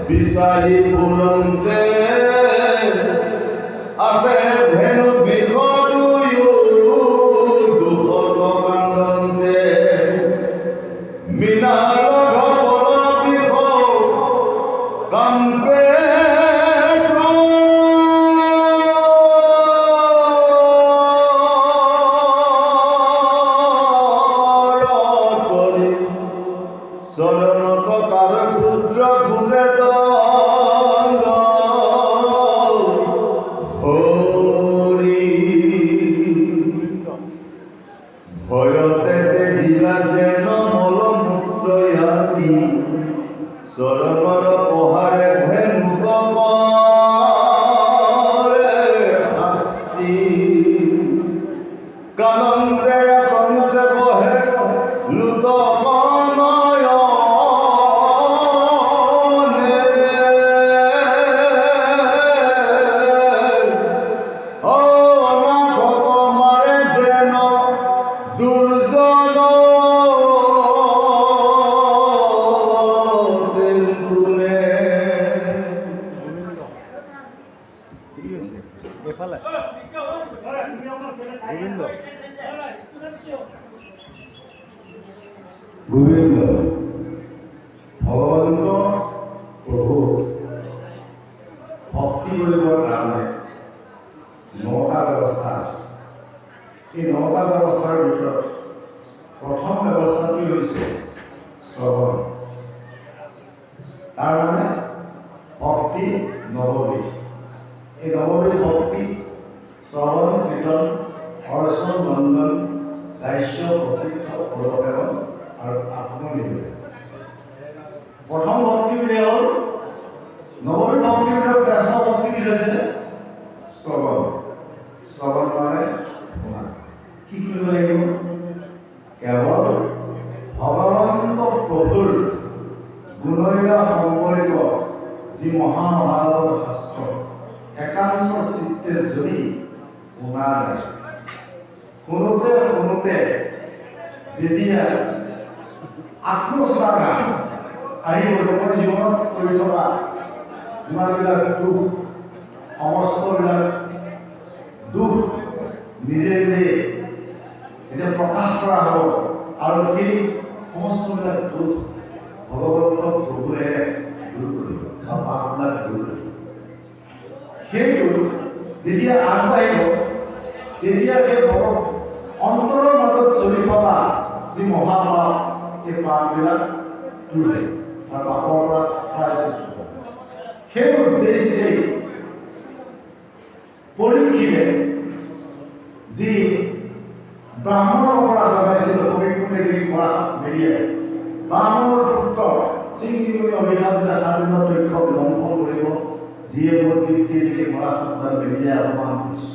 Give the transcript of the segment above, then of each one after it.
বিচাৰি পুৰন্তে আছে ধেনু বিষদুয়ো দুখত কান্দন্তে মিনাল ঘৰ বিষ কাম্পে চৰণত তাৰ পুত্ৰ ঘূৰে ভয়তে দিলা যেন মলমূত্ৰ ইয়াতি চৰণৰ পহাৰে ধেনু কপৰে শাস্তি কানন্দে সন্তে বহে লুত গোবিন্দ ভগৱন্ত প্ৰভু ভক্তি কৰিবৰ কাৰণে 9টা ব্যৱস্থা আছে। এই 9টা ব্যৱস্থাৰ ভিতৰত প্ৰথম ব্যৱস্থাটি হৈছে শ্ৰৱণ। তাৰ মানে ভক্তি নৱবিধ। এই নৱবিধ ভক্তি শ্ৰৱণ, কীৰ্তন, অৰ্চন, নন্দন, দাস্য, প্ৰতীৰ্থ, পদপ্ৰেৰণ আৰু আত্মনিবেদন। প্ৰথম ভক্তিবিধ হ'ল নৱবিধ ভক্তিবিধৰ শ্ৰেষ্ঠ ভক্তিবিধ হৈছে শ্ৰৱণ। শ্ৰৱণ মানে শুনা। কি কৰিব লাগিব? কেৱল ভগৱন্ত প্ৰভুৰ গুণলীলা সম্পৰ্কিত যি মহাভাৰতৰ শাস্ত্ৰ একান্ত চিত্তে যদি শুনা যায়, শুনোতে শুনোতে যেতিয়া আত্মশ্লাঘা আহিব, লোকৰ জীৱনত কৰি থকা যিমানবিলাক দুখ, সমস্তবিলাক দুখ নিজে নিজে যেতিয়া প্ৰকাশ কৰা হ'ব আৰু সেই সমস্তবিলাক দুখ ভগৱন্ত প্ৰভুৱে দূৰ কৰিব বা পাপবিলাক দূৰ কৰিব। সেইটো যেতিয়া আগবাঢ়িব তেতিয়া সেই অন্তৰৰ মাজত চলি থকা যি মহাপাপ, সেই পাপবিলাক দূৰ হয় আৰু পাপৰ পৰা প্ৰায়শ্চিত্ত হ'ব। সেই উদ্দেশ্যেই পৰীক্ষিতে যি ব্ৰাহ্মণৰ অপৰাধ লগাইছিল পবিত্ৰমে দেৱী পৰাশাত মেৰিয়াই ব্ৰাহ্মণৰ পুত্ৰ চিংগিমণি অভিশাপ দিলে 7 দিনৰ তথ্য লংঘন কৰিব, যিয়ে মোৰ পিতৃ দেখি পৰাশাত মেৰিয়াই অপমান কৰিছে।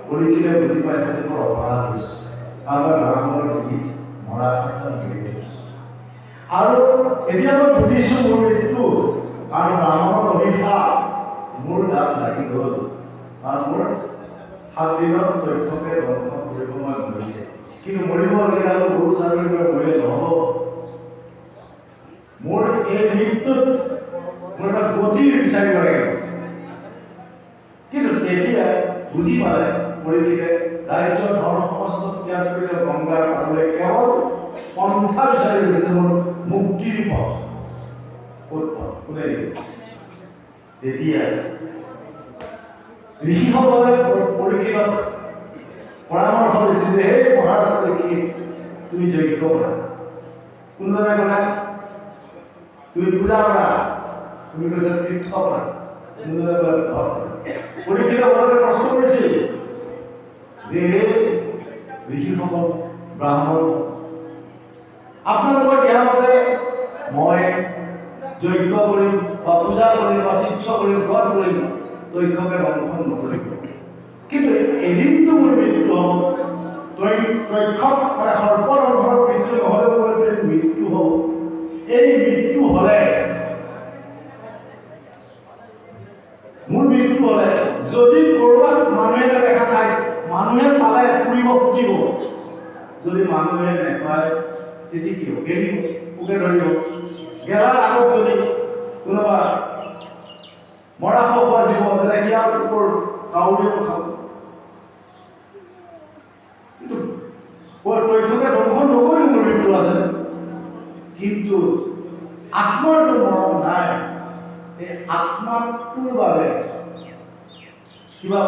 পৰীক্ষিতে বুজি পাইছে যে মোৰ অপৰাধ হৈছে, আমাৰ ব্ৰাহ্মণৰ দেখি মৰাশাত মেৰিয়াই আৰু এতিয়া মই বুজিছোঁ মোৰ মৃত্যু আৰু ব্ৰাহ্মণৰ অভিশাপ মোৰ গাত লাগি গ'ল, কাৰণ মোৰ 7 দিনৰ তথ্যকে লংঘন কৰিব মই মৰিছে। কিন্তু মৰিবলগীয়া আৰু গৰু ছাগলীৰ পৰা মৰিলে নহ'ব। মোৰ এই মৃত্যুত মোৰ এটা গতি বিচাৰিব লাগিব। কিন্তু তেতিয়া বুজি পালে পৰীক্ষিতে ৰাজ্য ধৰ্ম সমস্ত ত্যাগ কৰি গংগাৰ পাৰলৈ কেৱল পন্থা বিচাৰি গৈছে মোৰ মুক্তিৰ পথ। ক'ত পথ কোনে তেতিয়া ঋষিসকলে পৰীক্ষিতক পৰামৰ্শ দিছিল যে হে মহাৰাজ পৰীক্ষিত তুমি যজ্ঞ কৰা। কোনজনে ক'লে তুমি পূজা কৰা, তুমি কৈছা তীৰ্থ কৰা। কোনজনে ক'লে পৰীক্ষিত বৰকে প্ৰশ্ন কৰিছিল যে ঋষিসকল ব্ৰাহ্মণ আপোনালোকৰ দিয়া মতে মই যজ্ঞ কৰিম বা পূজা কৰিম বা তীৰ্থ কৰিম ঘৰ কৰিম তক্ষকে দংশন নকৰিব, কিন্তু এদিনটো মোৰ মৃত্যু হ'ব। তক্ষক মানে সৰ্পদংশনৰ মৃত্যু নহ'লেও মোৰ মৃত্যু হ'ব। এই মৃত্যু হ'লে মোৰ মৃত্যু হ'লে যদি ক'ৰবাত মানুহে নেদেখা ঠাইত মানুহে পালে ফুৰিব ফুটিব, যদি মানুহে নেপায় তেতিয়া কি হ'ব? গেলিব, পোকে ধৰিব। গেলাৰ আগত যদি কোনোবা মৰা হোৱা জীৱ তেনে ইয়াৰ ওপৰ কাউৰীয়ে খাব। কিন্তু তক্ষকে দংশন নকৰিও মোৰ মৃত্যু আছে, কিন্তু আত্মাৰটো মৰম নাই। এই আত্মাটোৰ বাবে কিবা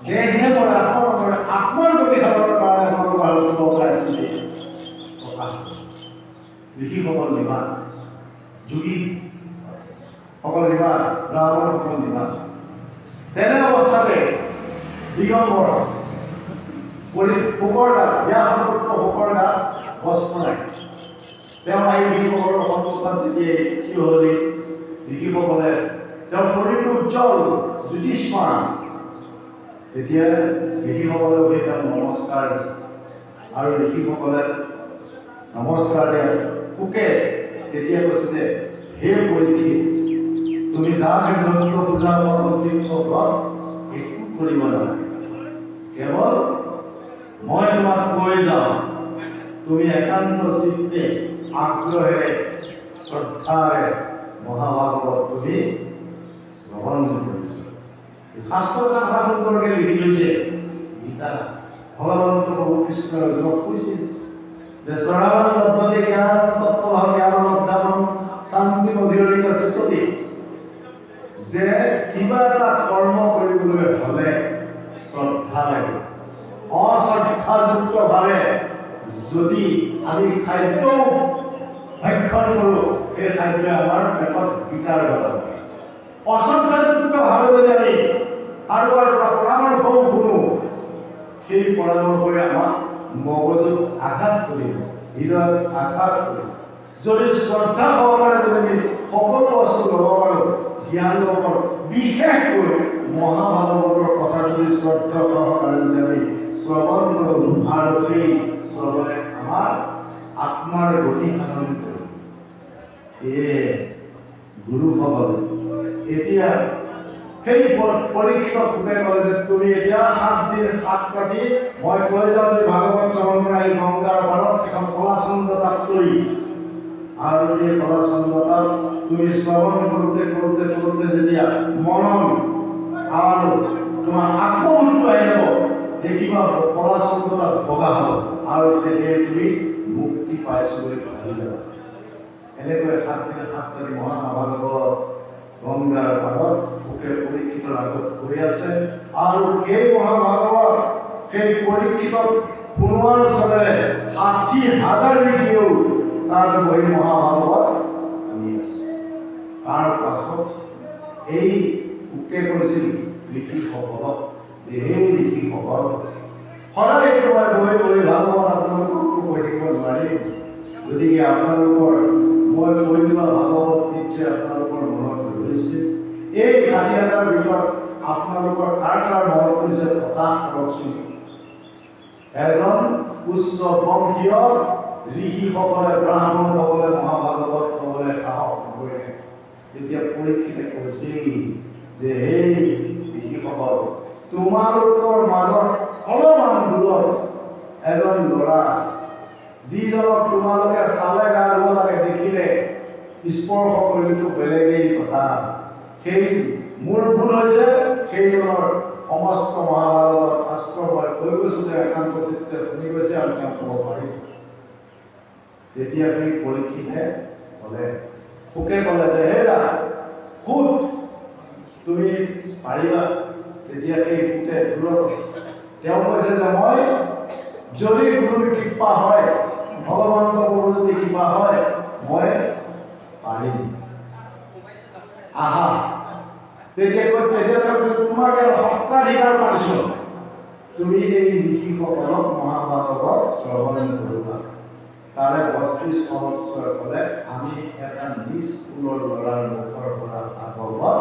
দেহে মৰে আত্মা নমৰে, আত্মাৰ গতি সাধনৰ কাৰণে আপোনালোক ভাৰতত ওলাইছিল। ঋষিসকল নিবান, যোগী সকল নিবান, ব্ৰাহ্মণ সকল নিবান। তেনে অৱস্থাতে দিগম্বৰ পোকৰ গাত ব্যাসপুত্ৰ পোকৰ গাত বস্ত্ৰ নাই। তেওঁ আহি ঋষিসকলৰ সন্মুখত যেতিয়াই থিয় হ'লে ঋষিসকলে তেওঁৰ শৰীৰটো উজ্জ্বল জ্যোতিষ্মান, তেতিয়া ঋষিসকলে উঠি তেওঁক নমস্কাৰ আৰু ঋষিসকলে নমস্কাৰ দিয়া পোকে তেতিয়া কৈছে যে হে পৰীক্ষিত তুমি যাকে যন্ত্ৰ পূজা তীৰ্থ একো কৰিব নালাগে, কেৱল মই তোমাক কৈ যাওঁ তুমি একান্ত চিত্তে আগ্ৰহেৰে শ্ৰদ্ধাৰে মহাভাগৱত তুমি শ্ৰৱণ কৰিছা। শাস্ত্ৰৰ এটা কথা সুন্দৰকৈ লিখি লৈছে গীতা। ভগৱন্ত প্ৰভু কৃষ্ণই অৰ্জুনক কৈছিল যে শ্ৰৱণ লব্ধতে জ্ঞান তত্ত্বঃ জ্ঞানম অধ্যাপন শান্তি মধিৰৰিকস্যতি, যে কিবা এটা কৰ্ম কৰিবলৈ হ'লে শ্ৰদ্ধা লাগে। অশ্ৰদ্ধাযুক্তভাৱে যদি আমি খাদ্য ভক্ষণ কৰোঁ সেই খাদ্যই আমাৰ পেটত বিকাৰ ঘটাব। অশ্ৰদ্ধাযুক্তভাৱে যদি আমি কাৰোবাৰ পৰা পৰামৰ্শও শুনো সেই পৰামৰ্শই আমাক মগজুত আঘাত কৰিব, হৃদয়ত আঘাত কৰিব। যদি শ্ৰদ্ধা সহকাৰে যদি আমি সকলো বস্তু ল'ব পাৰোঁ, জ্ঞান ল'ব পাৰোঁ, বিশেষকৈ মহাভাগৱতৰ কথা যদি শ্ৰদ্ধা সহকাৰে যদি আমি শ্ৰৱণ কৰোঁ আৰু সেই শ্ৰৱণে আমাৰ আত্মাৰ গতি সাধন কৰে। সেয়ে গুৰুসকল এতিয়া সেই পৰীক্ষিত পোকে ক'লে যে তুমি এতিয়া 7 দিন 7 ৰাতি মই কৈ যাওঁ যে ভাগৱত শ্ৰৱণ কৰা এই গংগাৰ পাৰত এখন কলাচন্দ্ৰতাত কৰি, আৰু এই কলাচন্দ্ৰতাত তুমি শ্ৰৱণ কৰোঁতে কৰোঁতে কৰোঁতে যেতিয়া মনন আৰু তোমাৰ আত্মবুদ্ধ আহি যাব, দেখিবা কলাচন্দ্ৰতাত বগা হ'ব আৰু তেতিয়াই তুমি মুক্তি পাইছোঁ বুলি ভাবি যাবা। এনেকৈ 7 দিন 7 ৰাতি মহাভাগৱত গংগাৰ পাৰত পোকে পৰীক্ষিতৰ আগত কৈ আছে, আৰু সেই মহাভাগৱত সেই পৰীক্ষিতক শুনোৱাৰ চলেৰে 60,000 ঋষিয়েও তাৰ বহি মহাভাগৱত শুনি আছে। তাৰ পাছত এই পোকে কৈছিল ঋষিসকলক যে সেই ঋষিসকল সদায় মই বহি বহি ভাগৱত আপোনালোককো কৈ থাকিব নোৱাৰিম, গতিকে আপোনালোকৰ মই কৈ যোৱা ভাগৱত নিশ্চয় আপোনালোকৰ মনত ৰৈছে। এই 60,000 ভিতৰত আপোনালোকৰ কাৰ কাৰ মনত পৰিছে প্ৰকাশ কৰকচোন। এজন উচ্চ বংশীয় ঋষিসকলে ব্ৰাহ্মণসকলে মহাভাগৱত ক'বলৈ সাহস নকৰিলে। তেতিয়া পৰীক্ষিতে কৈছিল যে সেই ঋষিসকল তোমালোকৰ মাজত অলপমান দূৰত এজন ল'ৰা আছে, যিজনক তোমালোকে চালে গা ধুব লাগে, দেখিলে স্পৰ্শ কৰিলেতো বেলেগেই কথা। সেই মোৰ ভুল হৈছে, সেইজনৰ সমস্ত মহাভাৰতত শাস্ত্ৰ মই কৈ গৈছোঁ যে একান্ত চিত্তে শুনি গৈছে আৰু তেওঁ ক'ব পাৰিব। তেতিয়া সেই পৰীক্ষিতে ক'লে, সুকে ক'লে যে হেৰা সুত তুমি পাৰিবা? তেতিয়া সেই সুতে দূৰত আছে। তেওঁ কৈছে যে মই যদি গুৰুৰ কৃপা হয়, ভগৱন্ত গুৰুৰ যদি কৃপা হয়, মই পাৰিম। আহা তেতিয়া তোমাকে সত্ৰাধিকাৰ পাৰিছোঁ, তুমি এই ঋষিসকলক মহাভাৰতত শ্ৰৱণ কৰিবা। তাৰে ৩২ সহস্ৰ ক'লে আমি এটা নিষ্কুলৰ ল'ৰাৰ মুখৰ পৰা ভাগৱত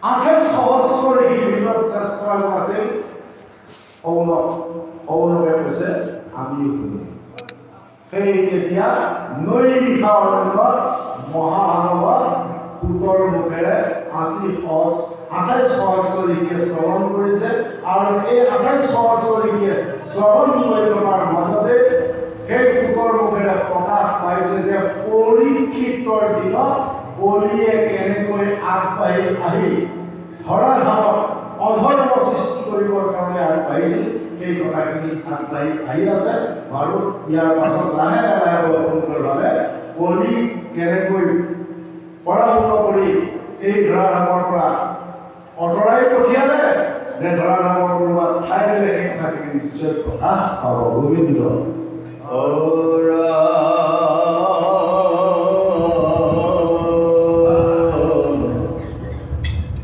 ২৮ সহস্ৰ ঋষিৰ ভিতৰত শ্ৰেষ্ঠ আছিল সৌনকে কৈছে আমিও শুনো। সেই তেতিয়া নৈ নিশা অৰণ্যত মহাভাগৱত সুতৰ মুখেৰে ২৮ সহস্ৰ ঋষিয়ে শ্ৰৱণ কৰিছে আৰু এই ২৮ সহস্ৰ ঋষিয়ে শ্ৰৱণ কৰি থকাৰ মাজতে সেই সুতৰ মুখেৰে প্ৰকাশ পাইছে যে পৰীক্ষিতৰ দিনত বলিয়ে কেনেকৈ আগবাঢ়ি আহি ধৰাধামত অধৰ্ম সৃষ্টি কৰিবৰ কাৰণে আগবাঢ়িছিল, সেই কথাখিনি আগবাঢ়ি আহি আছে। বাৰু ইয়াৰ পাছত লাহে লাহে সুন্দৰভাৱে বলি কেনেকৈ পৰাভূত কৰি এই ধৰাধামৰ পৰা অঁতৰাই পঠিয়ালে, যে ধৰাধামৰ কোনোবা ঠাই দিলে, সেই কথাখিনি নিশ্চয় প্ৰকাশ পাব। গোবিন্দ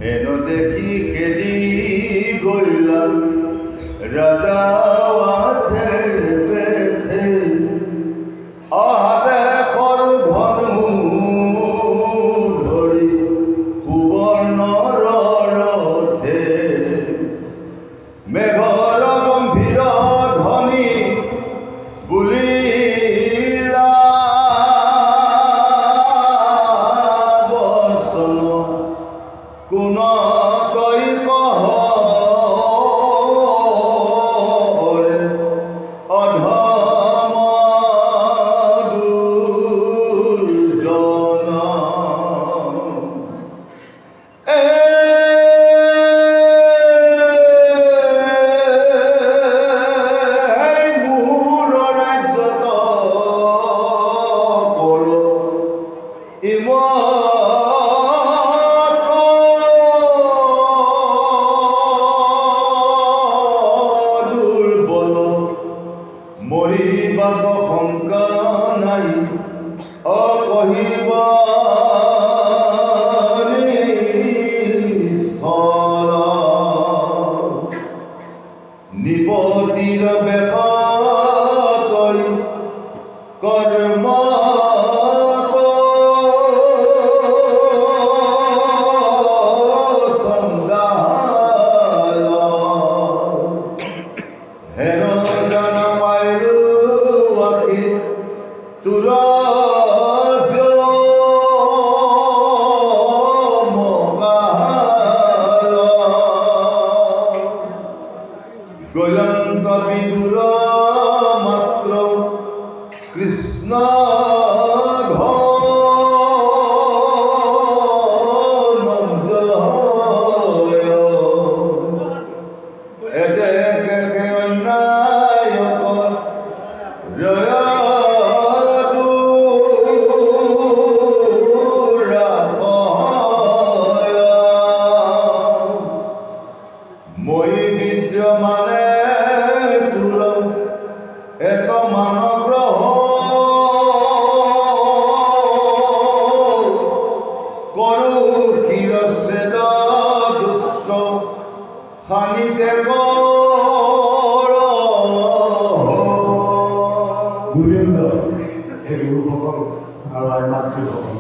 হেনো দেখি খেদি গইলা ৰাজা অহাতে সৰু ধনু ধৰি সুবৰ্ণৰ ৰথে মেঘৰ গম্ভীৰ ধ্বনি বুলিলা বচন কোন তই কহ অধম দুৰ্জন মোৰ ৰাজ্যত কৰ দুৰ্বল মৰিবাক শংকা নাই অকহিব নিষ্ফল নিপতিৰ বেশ তই কৰ্ম চণ্ডাল হেন জান পাইলো আখি তোৰ মকাল গলন্ত বিদুৰ মাত্ৰ কৃষ্ণ মই বিদ্ৰ মানে তোৰ এক মানগ্ৰহ কৰো শিৰচ্ছেদ দুষ্ট খানিতে কৰ গোবিন্দ সেই গুৰুসকল আৰু আই মাতৃসকল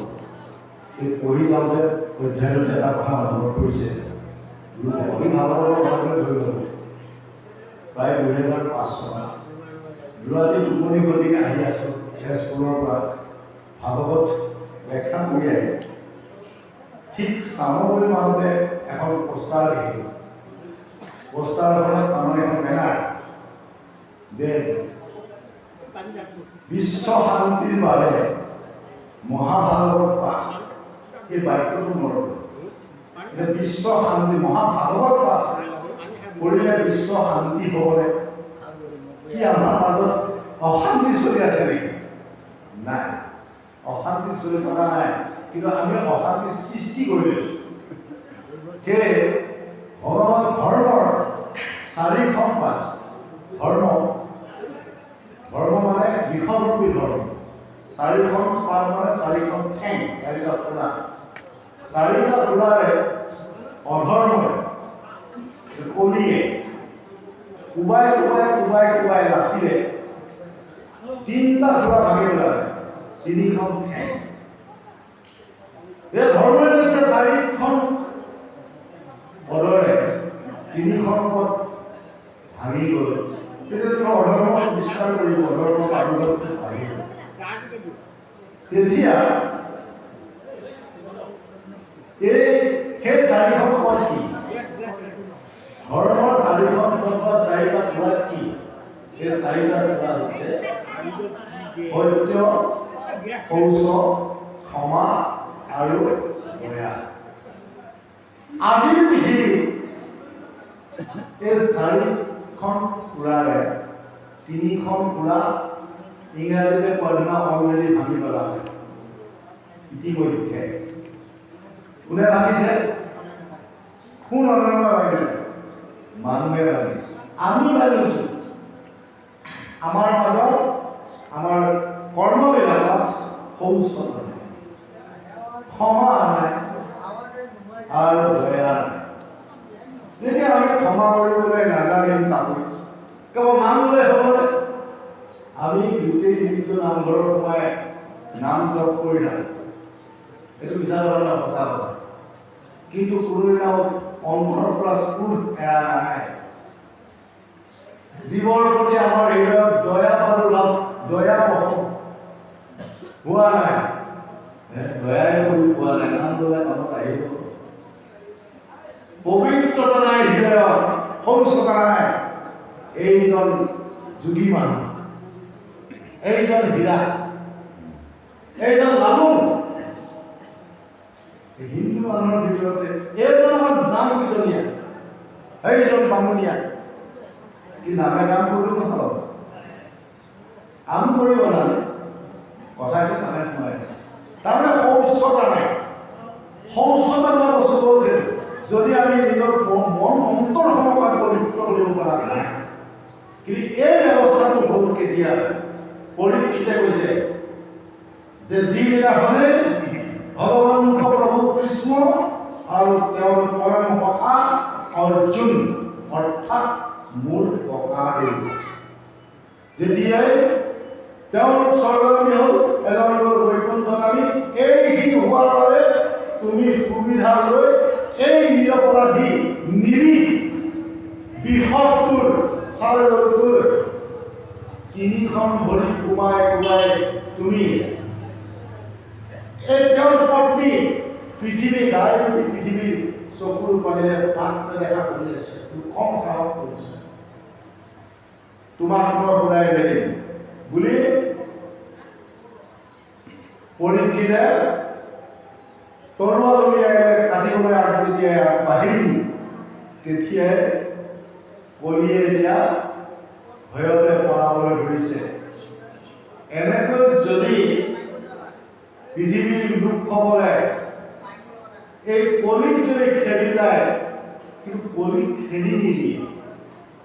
এই পঢ়ি যাওঁতে অধ্যায়ত এটা কথা মনত পৰিছে। গুৰুসকলে ভাগৱতৰ কথালৈ ধৰি গ'ল প্ৰায় ২০০৫ চনত যোৱাটি টোপনি গলি আহি আছোঁ তেজপুৰৰ পৰা ভাগৱত ব্যাখ্যা কৰি আহি ঠিক চামগুৰি মানতে এখন পোষ্টাৰ দেখিলোঁ। পোষ্টাৰখনত তাৰমানে এখন বেনাৰ যে বিশ্ব শান্তিৰ বাবে মহাভাগৱত পাঠ এই বাক্যটো মনত এতিয়া বিশ্ব শান্তি মহাভাগৱত পাঠ কৰিলে বিশ্ব শান্তি হ'বনে? কি আমাৰ মাজত অশান্তি চলি আছে নেকি? নাই, অশান্তি চলি থকা নাই, কিন্তু আমি অশান্তি সৃষ্টি কৰি লৈছোঁ। সেয়ে ভগৱান ধৰ্মৰ 4খন পাঠ ধৰ্ম মানে বিষমৰূপী ধৰ্ম। 4খন পাঠ মানে 4খন ঠেং, 4টা খোলা, 4টা খোলাৰে অধৰ্মৰে কলিয়ে কোবাই লাঠিৰে 3টা খোলা ভাঙি পেলালে, 3খন ঠেং। এই ধৰ্মৰে যেতিয়া 4খন পদৰে 3খন পদ ভাঙি গ'ল, তেতিয়া অধৰ্ম বিস্তাৰ কৰিব, অধৰ্ম প্ৰাদুৰ্ভাৱ আহিব। তেতিয়া সেই 4খন পদ কি? ধৰ্মৰ 4খন পদ বা 4টা খোলা কি? সেই 4টা খোলা হৈছে সত্য, শৌচ, ক্ষমা আৰু দয়া। আজিৰ পৃথিৱীত এই 4খন খোলাৰে 3খন খোলা ইংৰাজীতে পঢ়া অলৰেডি ভাঙি পেলালে ইতিমধ্যে। কোনে ভাঙিছে? কোন অনন্য ভাঙিলে? মানুহে ভাঙিছে, আমি ভাঙিছোঁ। আমাৰ মাজত আমাৰ কৰ্মবিলাকত শৌচ নাই, ক্ষমা নাই আৰু দয়া নাই। যেতিয়া আমি ক্ষমা কৰিবলৈ নাজানিম কাকো, কেৱল মানুহে হ'বলৈ আমি গোটেই দিনটো নামঘৰত সোমাই নাম জপ কৰি থাকোঁ, এইটো মিছা কথা, সঁচা কথা। কিন্তু কোনোদিনা অন্তৰৰ পৰা কোন এৰা নাই। জীৱৰ প্ৰতি আমাৰ হৃদয়ত দয়া হোৱা নাই, দয়াই কৰি পোৱা নাই। নাম দয়া কামত আহিব, পবিত্ৰতা নাই হৃদয়ত, শৌচতা নাই। এইজন যোগী মানুহ, এইজন হীৰা, এইজন লালুং, হিন্দু মানুহৰ ভিতৰতে এইজন আমাৰ নাম কীৰ্তনীয়া, এইজন বামুণীয়া। কি নামে কাম কৰিব নহ'ব, কাম কৰিব নালাগে, কথাটো নামে সোমাই আছে। তাৰমানে শৌচতা নাই। শৌচতা লোৱা বস্তু হ'ল সেইটো, যদি আমি নিজৰ মন অন্তৰ সমকাল পবিত্ৰ কৰিব পৰা নাই। কিন্তু এই ব্যৱস্থাটো হ'ল কেতিয়া? পৰীক্ষিতে কৈছে যে যিদিনাখনে ভগৱান প্ৰভু কৃষ্ণ আৰু তেওঁৰ পৰম সখা অৰ্জুন অৰ্থাৎ মোৰ ককাদেউ যেতিয়াই তেওঁৰ স্বৰ্গগামী হ'ল, এজন বৈকুণ্ঠগামী, এইখিনি হোৱাৰ বাবে তুমি সুবিধা লৈ এই নিৰপৰাধী নিৰীহ বিষটোৰ সাৰটোৰ 3খন ভৰি কোমাই তুমি এই তেওঁৰ পত্নী পৃথিৱী গাই পৃথিৱীৰ চকুৰ পানীৰে পাত দেখা কৰি আছে, কম সাহস কৰিছে, তোমাক মই ওলাই দেখিম বুলি পৰীক্ষিতে তৰোৱাল উলিয়াই কাটিবলৈ যেতিয়া বাঢ়িল, তেতিয়াই কলিয়ে এতিয়া ভয়তে পলাবলৈ ধৰিছে। এনেকৈ যদি পৃথিৱীৰ লোকসকলে এই কলিক যদি খেদি যায়, কিন্তু কলিক খেদি নিদিয়ে,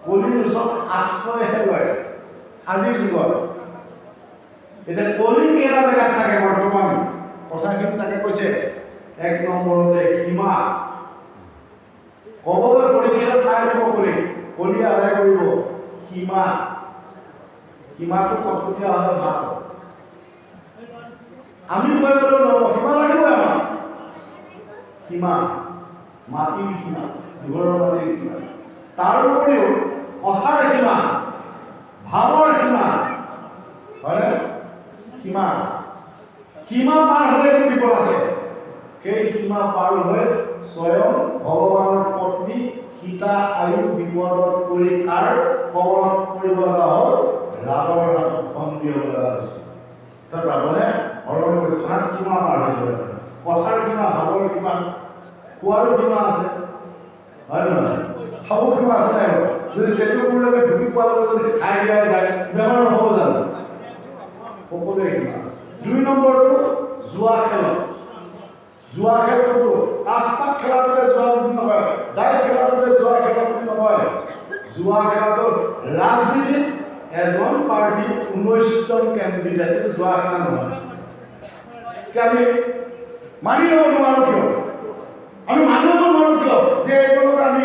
কলিৰ ওচৰত আশ্ৰয়হে লয় আজিৰ যুগত। এতিয়া কলি কেইটা জেগাত থাকে বৰ্তমান, কথাখিনি তাকে কৈছে। 1 নম্বৰতে সীমা, ক'বলৈ পৰীক্ষা ঠাই দিব, কলি আদায় কৰিব সীমা। সীমাটো কটকটীয়া হ'লে ভাল, আমি কৈ গ'লেও নহ'ব, সীমা লাগিবই আমাক। সীমা, মাটিৰ সীমা, ঘৰৰ মাটিৰ সীমা, তাৰ উপৰিও কথাৰ সীমা, ভাৱৰ সীমা, হয়নে? সীমা পাৰ হ'লে বিপদ আছে। সেই সীমা পাৰ হৈ স্বয়ং ভগৱানৰ পত্নী সীতা আয়ু বিপদত পৰি কাৰ কবলত পৰিব লগা হ'ল, ৰাৱণৰ হাতত বন্দী হ'ব লগা হৈছিল। তাৰমানে হৰণ কৰিছে খাত সীমা পাৰ হৈ গ'লে কথাৰ সীমা ভাৱৰ সীমা খোৱাৰো সীমা আছে হয় নহয় খাব সীমা আছে নাই যদি টেটুবোৰলৈকে ঢুকি পোৱাৰ লগে যদি খাই দিয়া যায় বেমাৰ নহ'ব জানো সকলোৱে সীমা আছে 2 নম্বৰটো জুৱা খেলত জুৱা খেলটো তাচপাত খেলাটোতে জুৱা বুলি নকয় ডাইচ খেলাটোতে জুৱা খেলা বুলি নকয় জুৱা খেলাটো ৰাজনীতিত এজন পাৰ্টি 19জন কেণ্ডিডেট জুৱা খেলা নহয় কি আমি মানি ল'ব নোৱাৰোঁ কিয় আমি মানি ল'ব নোৱাৰোঁ কিয় যে এইজনক আমি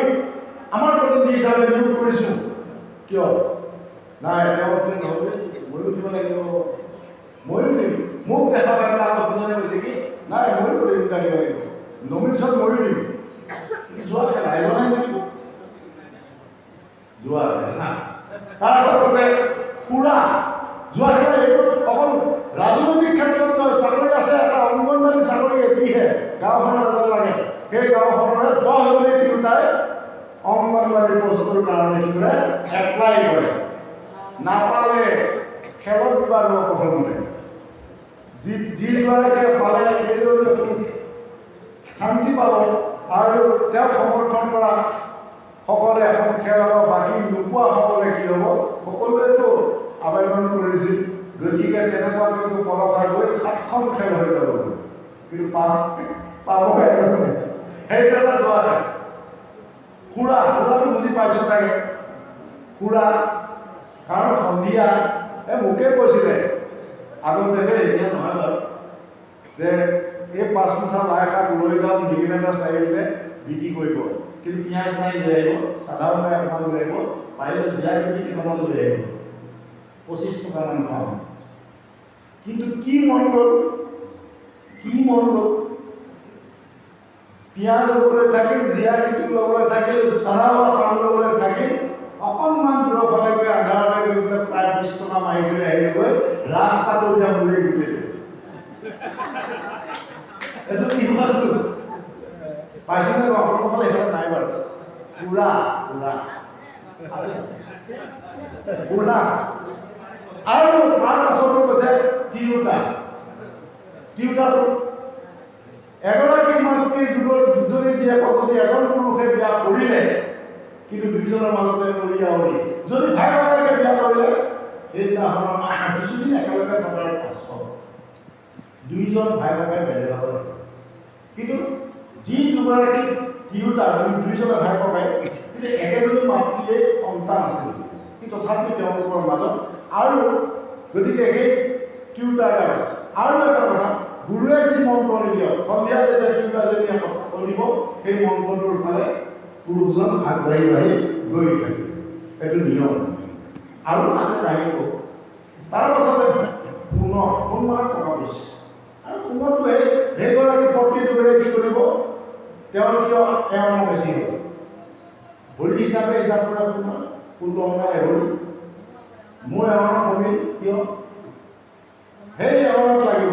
আমাৰ প্ৰতিনিধি হিচাপে নিয়োগ কৰিছোঁ কিয় নাই তেওঁ নহ'লে ময়ো দিব লাগিব ময়ো দিম মোক দেখা পাই পেলাই আপোনালোকে কৈছে কি নাই ময়ো প্ৰতিযোগিতা দিব লাগিব নমিনেশ্যন ময়ো দিম যোৱা খেলা এজনে থাকিব যোৱা খেলা তাৰপাছতে সুৰা যোৱা খেলা এইটো অকল ৰাজনৈতিক ক্ষেত্ৰত চাকৰি আছে এটা অংগনবাদী চাকৰি এটিহে গাঁওখনত এজন লাগে সেই গাঁওখনৰে 10জনী তিৰোতাই অংগনবাদী পষ্টৰ কাৰণে কি কৰে এপ্লাই কৰে নাপালে খেলত বিবাদ হ'ব প্ৰথমতে যিগৰাকীয়ে পালে সেইজনে শান্তি পাব আৰু তেওঁক সমৰ্থন কৰা সকলে এখন খেল হ'ব বাকী নোপোৱাসকলে কি হ'ব সকলোৱেতো আবেদন কৰিছিল গতিকে তেনেকুৱা কিন্তু পলসা গৈ 7খন খেল হৈ যাব কিন্তু পাব সেইটো এটা যোৱা নাই সুৰাটো বুজি পাইছোঁ চাগে সুৰা কাৰণ সন্ধিয়া মোকে কৈছিলে আগতে দেই এতিয়া নহয় বাৰু যে এই 5 মুঠা লাই শাক লৈ যাওঁ মিলিমিটাৰ চাৰিআলিতে বিক্ৰী কৰিব কিন্তু পিঁয়াজ নাই লৈ আহিব চাধাও নাই অকণমান লৈ আহিব পাৰিলে জিৰা কেইটামান লৈ আহিব 25 টকামান পাম কিন্তু কি মন গ'ল পিঁয়াজ ল'বলৈ থাকিল জিৰা কেইটি ল'বলৈ থাকিল চাধাও পাণ ল'বলৈ থাকিল অকণমান দূৰৰ ফালে গৈ আন্ধাৰতে গৈ পেলাই প্ৰায় 20 টকা মাৰি থৈ আহিবগৈ ৰাস্তাটো এতিয়া মূৰে গোটেই এইটো কি বস্তু পাইছেনে আপোনালোকৰ এইফালে নাই বাৰু পুৰা আৰু তাৰ পাছতো কৈছে তিৰোতাটো এগৰাকী মাতৃৰ দুজনী জীয়েকক যদি এজন পুৰুষে বিয়া কৰিলে কিন্তু 2জনৰ মাজতে উৰিয়া যদি ভাই ককাইকে বিয়া কৰিলে সেইদিনাখনৰ কিছুদিন একেলগে থকাৰ পাছত 2জন ভাই ককাই বেলেগ হ'ব কিন্তু যি দুগৰাকী তিৰোতা 2জনে ভাই ককাই কিন্তু একেজনী মাতৃয়ে সন্তান আছিল কিন্তু তথাপি তেওঁলোকৰ মাজত আৰু গতিকে সেই তিৰোতা এটা আছে আৰু এটা কথা গুৰুৱে যি মন্ত্ৰ নিদিয়ক সন্ধিয়া যেতিয়া তিৰোতাজনীয়ে কথা কৰিব সেই মন্ত্ৰটোৰ ফালে পুৰুষজন আগবাঢ়ি গৈ থাকে এইটো নিয়ম আৰু আছে কাহিনীটো তাৰপাছতে সোণ মানে টকা পইচা আৰু সোণটো সেইগৰাকী পত্নীটোৰে কি কৰিব তেওঁৰ কিয় এওনা বেছি হ'ব ভৰি হিচাপে হিচাপ কৰা সোণৰ 16 অনা এভৰি মোৰ এওনা কমিল কিয় সেই এওনাত লাগিব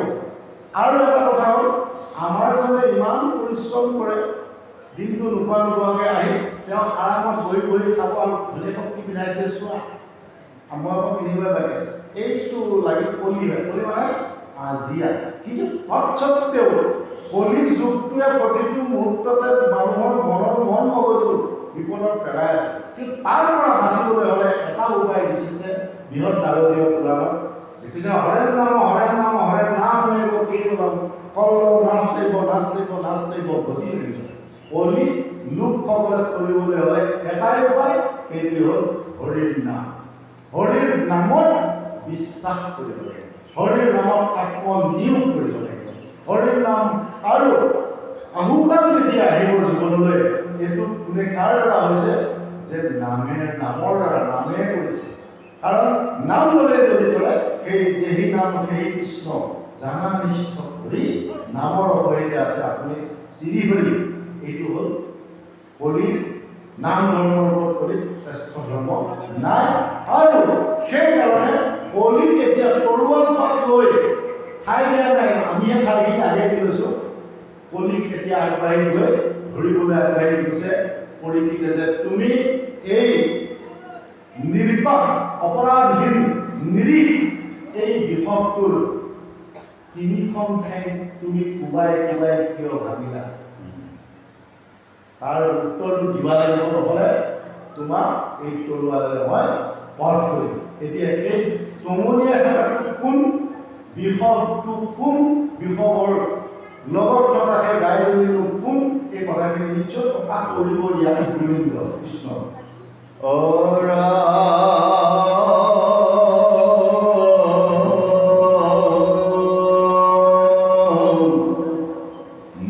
আৰু এটা কথা হ'ল আমাৰজনে ইমান পৰিশ্ৰম কৰে দিনটো নোপোৱাকৈ আহি তেওঁ আৰামত বহি খাব আৰু ঘৈণীয়েকক কি পিন্ধাইছে চোৱা মই পিন্ধিব লাগিছে এইটো লাগি পলি হয় পলি মানে আজিয়া কিন্তু তৎসত্বেও কলি যুগটোৱে প্ৰতিটো মুহূৰ্ততে মানুহৰ মন মগজু বিপদত পেলাই আছে কিন্তু তাৰ পৰা বাচিবলৈ হ'লে এটা উপায় দিছে বৃহৎ নাৰদীয় পুৰাণত যিকিছে হৰেণ নাম লাগিব কি ওলাব কল্ল নাস্তিব গতি কলি লোকসকলে কৰিবলৈ হ'লে এটাই উপায় সেইটো হ'ল হৰিৰ নামত বিশ্বাস কৰিব লাগিব হৰিৰ নামত আত্মনিয়োগ কৰিব লাগিব হৰিৰ নাম আৰু আহুকাল যেতিয়া আহিব জীৱনলৈ এইটো কোনে কাৰ দ্বাৰা হৈছে যে নামৰ দ্বাৰা নামে কৰিছে কাৰণ নাম ল'লে যদি কৰে সেই নাম সেই কৃষ্ণ জানা নিষ্ঠ কৰি নামৰ সৈতে আছে আপুনি শ্ৰীহৰি এইটো হ'ল কলিৰ নাম ধৰ্মৰ ওপৰত কৰি শ্ৰেষ্ঠ ধৰ্ম নাই আৰু সেইকাৰণে কলিক এতিয়া তৰোৱাল পাত লৈ ঠাই দিয়া নাই আমিয়ে ঠাইখিনি আগে দি লৈছোঁ কলিক এতিয়া আগবাঢ়ি গৈ ধৰিবলৈ আগবাঢ়ি গৈছে পৰীক্ষিতে যে তুমি এই নিৰ্বাক অপৰাধহীন নিৰীহ এই বিষয়টোৰ তিনিখন ঠাই তুমি কোবাই কোবাই কিয় ভাবিলা? তাৰ উত্তৰটো দিব লাগিব, নহ'লে তোমাক এই তৰোৱালেৰে মই বধ কৰিম। এতিয়া এই টঙনীয়া থকাটো কোন, বিষটো কোন, বিষৰ লগত থকা সেই গাইজনীটো কোন, এই কথাখিনি নিশ্চয় প্ৰকাশ কৰিব ইয়াত গোবিন্দ কৃষ্ণ।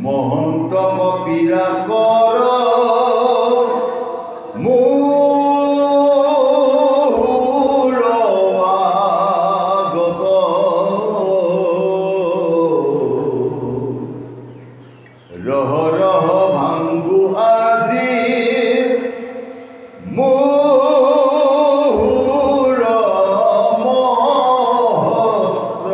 মহন্ত কপিৰা কৰ ৰহ ৰহ ভাংগু আজি মোৰ মহত্ৰ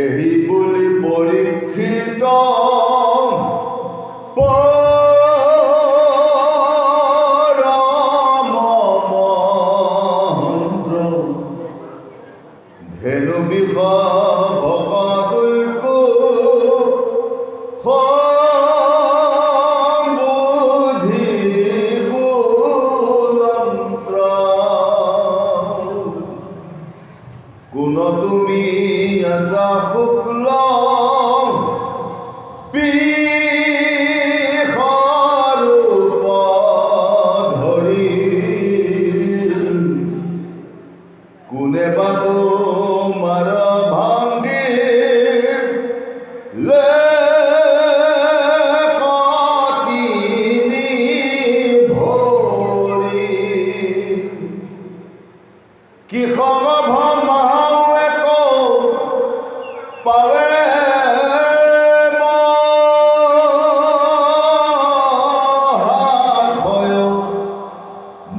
এহি বুলি পৰীক্ষিত পৰম মন্ত্ৰ ধেনু বিষ ভকতৈকো সম্বুধি বুলন্ত্ৰ কোন তুমি আছা শুক্ল বিষৰূপ ধৰি কোনে বা তোমাৰ ভাংগি লেখতিনি ভৰি কি সমভাৱে পাৱে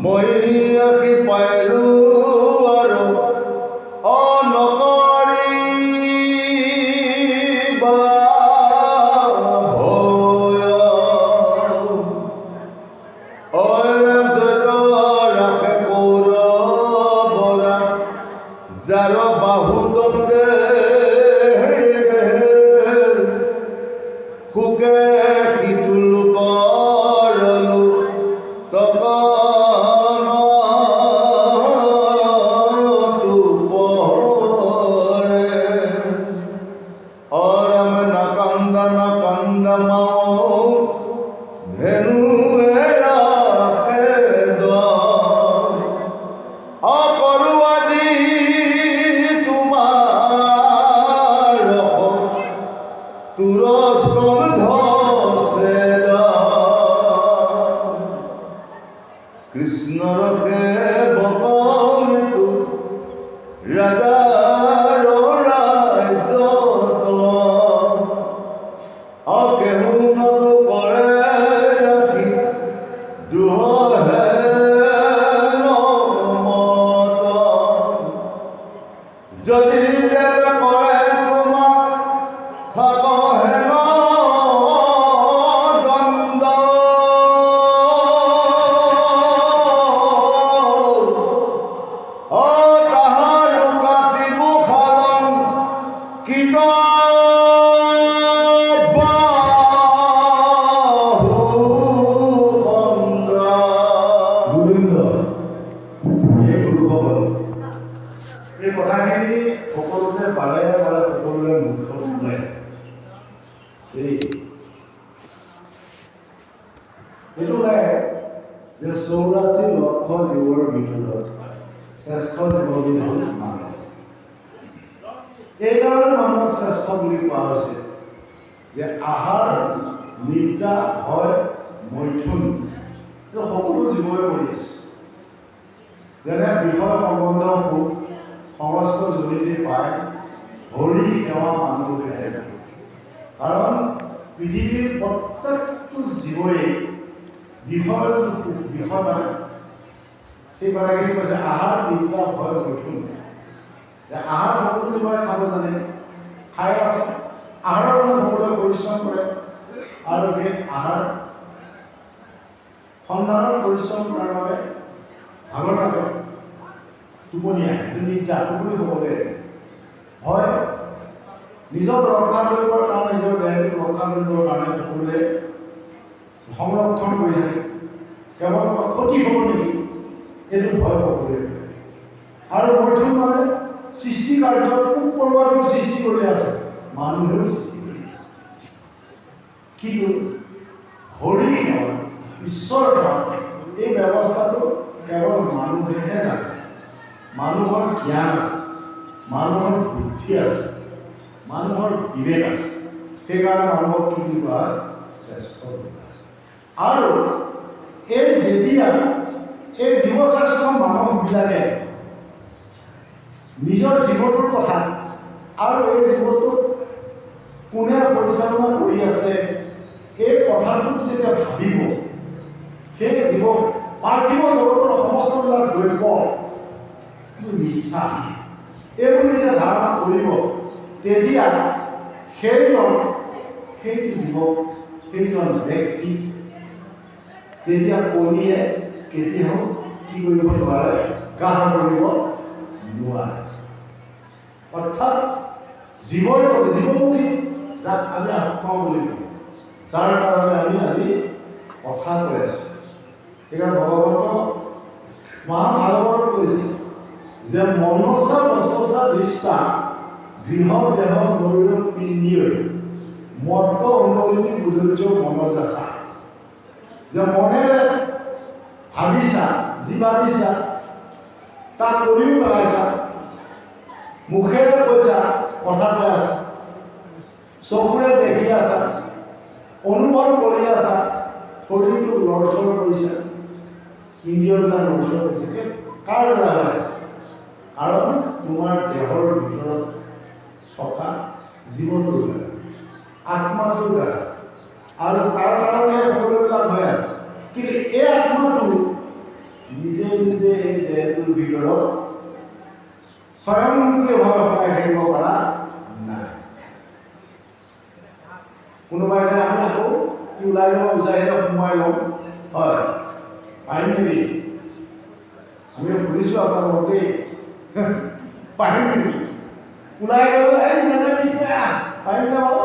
মই আশী পাইলো আৰু অনকৰিবা ভয় ৰাখে কৌৰৱৰা যাৰ বাহুদণ্ডে সুকে শীতল কৰলো তকনটো পৰে অৰম নকন্দ মাও ধেনুৱে ৰাখে অকৰো আজি তোমাৰ তুৰস্কন্ধ কৃষ্ণৰ সেৱকটো ৰাজাৰ ৰাজ্যত অকেহুনতো কৰে ৰাখি দুহহে নমত যদি দেৱে কৰে তোমাক খাকহে দণ্ড তাহাৰো কাটিব খালং কীট গোবিন্দ এই গুৰুসকল এই কথাখিনি সকলোতে বাৰে বাৰে সকলোৰে মুখত ওলায়। এইটো নাই যে 84 লক্ষ জীৱৰ ভিতৰত শ্ৰেষ্ঠ জীৱবিধ হ'ল মানুহ। এইকাৰণে মানুহক শ্ৰেষ্ঠ বুলি কোৱা হৈছে যে আহাৰ নিদ্ৰা ভয় মৈথুন সকলো জীৱই কৰি আছে। যেনে বিষয় সম্বন্ধ সুখ সমস্ত জড়িতে পায় হৰি সেৱা মানুহে। কাৰণ পৃথিৱীৰ প্ৰত্যেকটো জীৱই বিষয়ৰ যিটো সুখ বিষয় মানে সেই কথাখিনি কৈছে আহাৰ নিদ্ৰা ভয় মৈথুন। আহাৰ সকলো জীৱই খাব জানে, খাই আছে, আহাৰৰ বাবে সকলোৱে পৰিশ্ৰম কৰে আৰু সেই আহাৰ সন্ধানৰ পৰিশ্ৰম কৰাৰ বাবে ভাগৰ লাগে। টোপনি আহে, নিদ্ৰা টোপনি হ'বলৈ হয়। নিজক ৰক্ষা কৰিবৰ কাৰণে, নিজৰ দেহটোক ৰক্ষা কৰিবৰ কাৰণে সকলোৱে সংৰক্ষণ কৰি থাকে। কেৱল ক্ষতি হ'ব নেকি এইটো ভয় সকলোৱে। আৰু মৈথুন মানে সৃষ্টি কাৰ্যত পোক পৰুৱাটো সৃষ্টি কৰি আছে, মানুহেও সৃষ্টি কৰি আছে। কিন্তু হৰি ঈশ্বৰ এই ব্যৱস্থাটো কেৱল মানুহেহে জানে। মানুহৰ জ্ঞান আছে, মানুহৰ বুদ্ধি আছে, মানুহৰ বিবেক আছে। সেইকাৰণে মানুহক কি বুলি কোৱা হয়? শ্ৰেষ্ঠ। আৰু এই যেতিয়া এই জীৱশ্ৰেষ্ঠ মানৱবিলাকে নিজৰ জীৱটোৰ কথা আৰু এই জীৱটোক কোনে পৰিচালনা কৰি আছে এই কথাটোক যেতিয়া ভাবিব, সেই জীৱ পাৰ্থিৱ জগতৰ সমস্তবিলাক দ্ৰব্য মিছা এইবোৰ যেতিয়া ধাৰণা কৰিব, তেতিয়া সেইটো জীৱ, সেইজন ব্যক্তি তেতিয়া কলিয়ে কেতিয়াও কি কৰিব নোৱাৰে? গ্ৰাস কৰিব নোৱাৰে। অৰ্থাৎ জীৱমুখী যাক আমি আত্মা বুলি কওঁ, যাৰ কাৰণে আমি আজি কথা কৈ আছোঁ। সেইকাৰণে ভগৱন্ত মহাভাগৱত কৈছে যে মনসা বচসা দৃষ্টা বৃহৎ দেহ নৈৰ পিণ্ডীয় মত অনুলিপি বুধুৰ্য মনজাচা। যে মনেৰে ভাবিছা, যি ভাবিছা তাক কৰিও পেলাইছা, মুখেৰে কৈছা, কথা কৈ আছা, চকুৰে দেখি আছা, অনুভৱ কৰি আছা, শৰীৰটোক লৰচৰ কৰিছা, ইন্দ্ৰিয়বিলাক লৰচৰ কৰিছে। কাৰ দ্বাৰা হৈ আছে? কাৰণ তোমাৰ দেহৰ ভিতৰত থকা জীৱনটোৰ দ্বাৰা, আত্মাটোৰ দ্বাৰা। আৰু তাৰ কাৰণে সকলোবিলাক হৈ আছে। কিন্তু এই আত্মাটো নিজে নিজে এই দেহটোৰ ভিতৰত স্বয়ংক্ৰিয়ভাৱে সোমাই থাকিব পৰা নাই। কোনোবাই আমি আকৌ ওলাই যাব বিচাৰিছে, সোমাই ল'ম, হয় পাৰিম নেকি? আমি সুধিছোঁ আপোনালোকক দেই, পাৰিম নেকি? ওলাই গ'লে এই নাজানি পাৰিম নে বাৰু?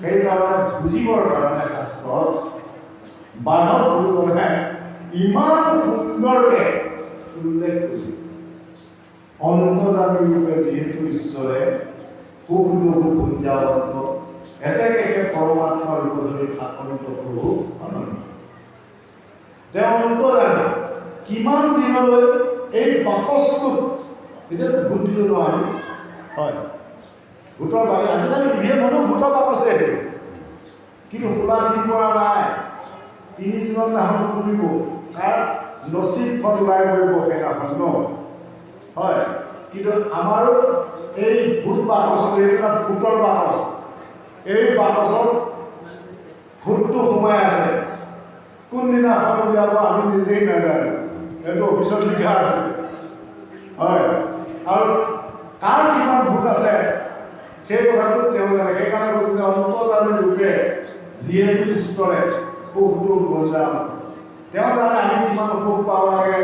সেইকাৰণে বুজিবৰ কাৰণে শাস্ত্ৰত মাধৱ গুৰুজনে ইমান সুন্দৰকে উল্লেখ কৰিছে। অন্তৰ্যামী ৰূপে যিহেতু ঈশ্বৰে সুখ দুখ পুঞ্জাৱন্ত এতেকে পৰমাত্মা ৰূপ ধৰি আকন্ত প্ৰভু অনন্ত। তেওঁ অন্তৰ্যামী কিমান দিনলৈ এই বাকচটোত, এতিয়াতো ভোট দিলোঁ ন আমি, হয় ভোটৰ বাহিৰে আজিকালি ইভিএমতো ভোটৰ বাকচে সেইটো, কিন্তু খোলা দিন পৰা নাই। 3 জুনৰ দিনাখন খুলিব, কাৰ নচিবখন ওলাই পৰিব সেইদিনাখন ন, হয়। কিন্তু আমাৰো এই ভোট বাকচটো, এইটো ভোটৰ বাকচ, এই বাকচত ভোটটো সোমাই আছে। কোনদিনাখন উলিয়াব আমি নিজেই নাজানো, এইটো অফিচত লিখা আছে, হয়। আৰু কাৰ কিমান ভোট আছে সেই কথাটো তেওঁ জানে। সেইকাৰণে কৈছে অন্তৰ্যামী ৰূপে যিহেতু ঈশ্বৰে সুখ দুখ বঞ্জাম, তেওঁ জানে আমি কিমান সুখ পাব লাগে,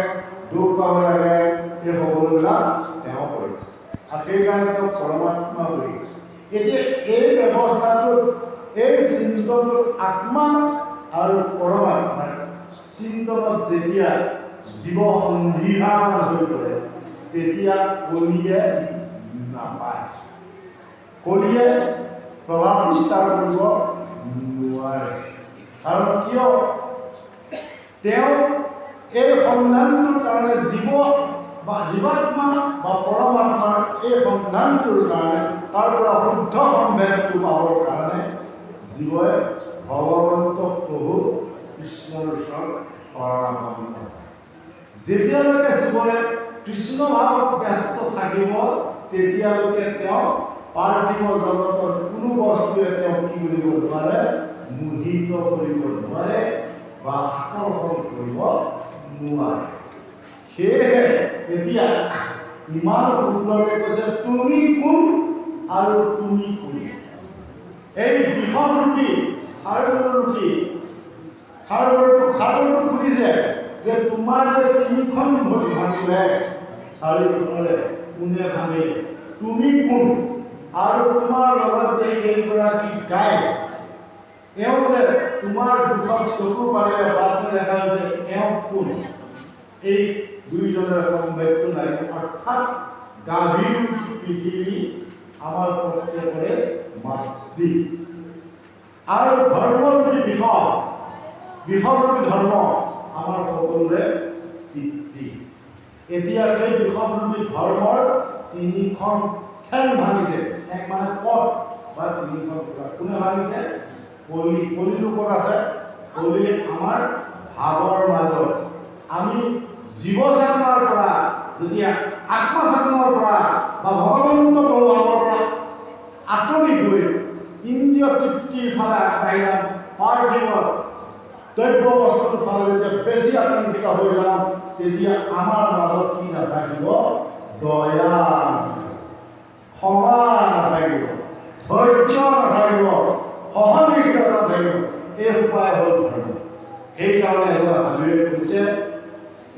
দুখ পাব লাগে, এই সকলোবিলাক তেওঁ কৰিছে। আৰু সেইকাৰণে তেওঁ পৰমাত্মা বুলি। এতিয়া এই ব্যৱস্থাটোত, এই চিন্তনটোত আত্মা আৰু পৰমাত্মাৰ চিন্তনত যেতিয়া জীৱ সন্ধিহান হৈ পৰে, তেতিয়া কলিয়ে নাপায়, কলিয়ে প্ৰভাৱ বিস্তাৰ কৰিব নোৱাৰে। কাৰণ কিয়? তেওঁ এই সন্ধানটোৰ কাৰণে জীৱাত্মা বা পৰমাত্মাৰ এই সন্ধানটোৰ কাৰণে, তাৰ পৰা শুদ্ধ সম্ভেদটো পাবৰ কাৰণে জীৱই ভগৱন্ত প্ৰভু কৃষ্ণৰ ওচৰত শৰণাগত। যেতিয়ালৈকে জীৱই কৃষ্ণ ভাৱত ব্যস্ত থাকিব, তেতিয়ালৈকে তেওঁ পাৰ্থিৱ জগতৰ কোনো বস্তুৱে তেওঁ কি কৰিব নোৱাৰে? মোহিত কৰিব নোৱাৰে বা আকৰ্ষণ কৰিব নোৱাৰে। সেয়েহে এতিয়া ইমান সুন্দৰকৈ কৈছে, তুমি কোন আৰু তুমি কোন। এই বিষমৰূপী সাগৰটো খুলিছে, যে তোমাৰ যে তিনিখন ভৰি ভাঙিলে চাৰিওফালে কোনে ভাঙিলে তুমি কোন আৰু তোমাৰ লগত যে এইগৰাকী গাই এওঁ যে তোমাৰ দুখত চকু পাৰিলে বাটটো দেখা হৈছে এওঁ কোন এই দুইজনে সম্ভেদটো লাগে অৰ্থাৎ গাভীৰ পৃথিৱী আমাৰ প্ৰত্যেকৰে মাতৃ আৰু ধৰ্মৰূপী বিষয়ৰূপী ধৰ্ম আমাৰ সকলোৰে পিতৃ এতিয়া সেই বিষয়ৰূপী ধৰ্মৰ তিনিখন ঠেং ভাঙিছে এক মানে পথ বা তিনিখন কোনে ভাঙিছে কলিৰ ওপৰত আছে কলি আমাৰ ভাৱৰ মাজত আমি জীৱ চেতনাৰ পৰা যেতিয়া আত্মা চেতনাৰ পৰা বা ভগৱন্ত প্ৰভাৱৰ পৰা আঁতৰি গৈ ইন্দ্ৰিয় তৃপ্তিৰ ফালে আগবাঢ়িলা পাৰ্থিৱ দ্ৰব্য বস্তুৰ ফালে যেতিয়া বেছি আকাংক্ষিত হৈ যাওঁ তেতিয়া আমাৰ মাজত কি নাথাকিব দয়া ক্ষমা নাথাকিব ধৈৰ্য নাথাকিব সহযোগিতা নাথাকিব এই উপায় হ'ল ধৰ্ম সেইকাৰণে এজন মানুহে কৈছে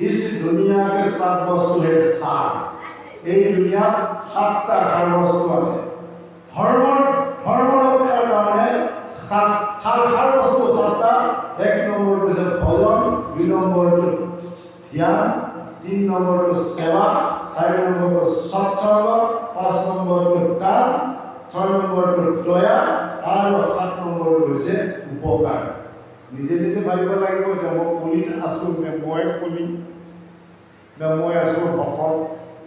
इस दुनिया के 7 वस्तु है 7 এই দুনিয়াত 7টা ভাল বস্তু আছে ধৰ্ম ৰক্ষাৰ কাৰণে 7 বস্তু 7টা এক নম্বৰটো হৈছে ভজন 2 নম্বৰটো ধ্যান 3 নম্বৰটো সেৱা 4 নম্বৰটো সৎসংগ 5 নম্বৰটো দান 6 নম্বৰটো দয়া আৰু 7 নম্বৰটো হৈছে উপকাৰ নিজে নিজে ভাবিব লাগিব যে মই কলিত আছোঁ মই কলি না মই আছোঁ ভকত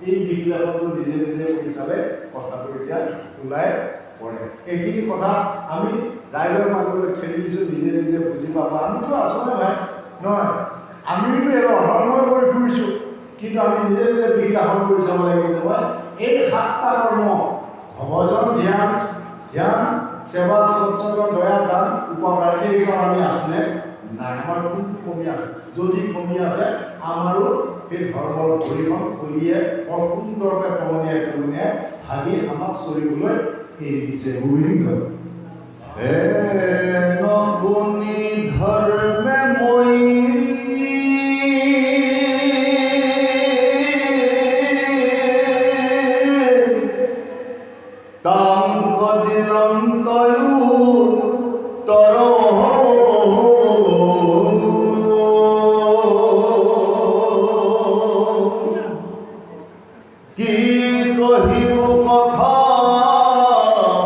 এই দিশবিলাকতো নিজে নিজে কৰি চালে কথাটো এতিয়া ওলাই পৰে এইখিনি কথা আমি ৰাইজৰ মাজলৈ ঠেলি দিছোঁ নিজে নিজে বুজি পাব আমিতো আছোঁনে ভাই নহয় আমিতো এইটো অধৰ্মই কৰি ফুৰিছোঁ কিন্তু আমি নিজে নিজে বিশ্লেষণ কৰি চাব লাগিব যে মই এই 7টা কৰ্ম ভজন ধ্যান সেৱা সৎসংগ দয়া দান উপকাৰ এইবিলাক আমি আছোঁনে নাই আমাৰ কোন কমি আছে যদি কমি আছে আমাৰো সেই ধৰ্মৰ ভৰিখন কলিয়ে বৰ সুন্দৰকৈ কমনীয়াই ভাগি আমাক চলিবলৈ এৰি দিছে গোবিন্দ নগুণী ধৰ্মে মই তাংক দিনন্তয়ু তৰ কি কহিব কথা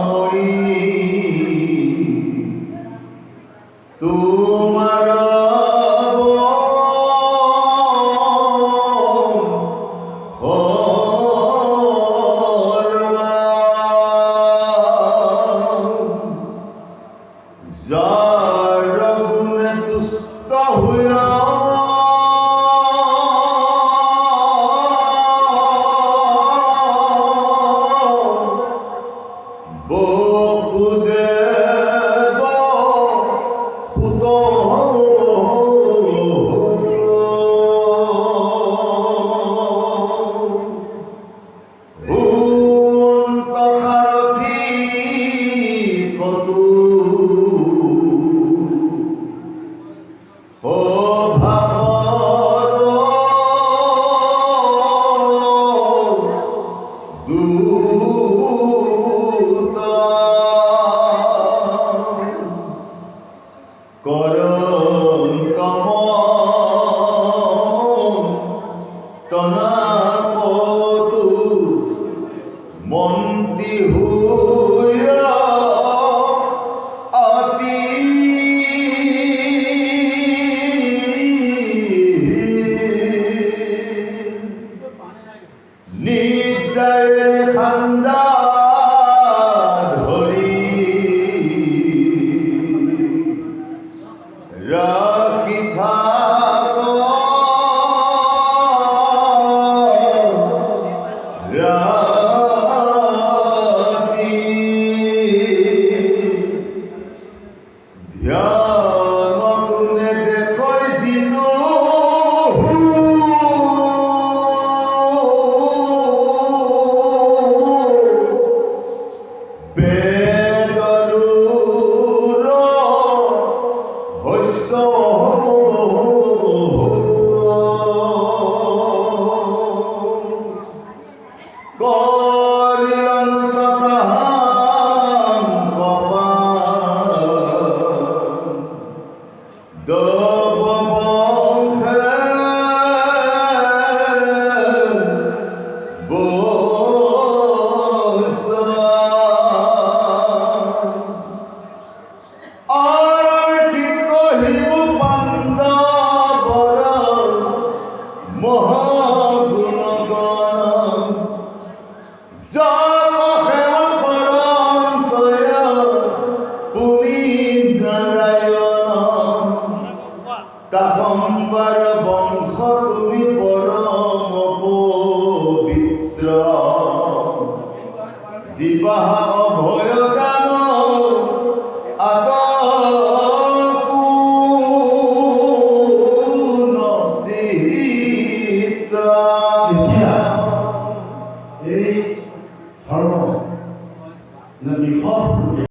মই তোমাৰ বহু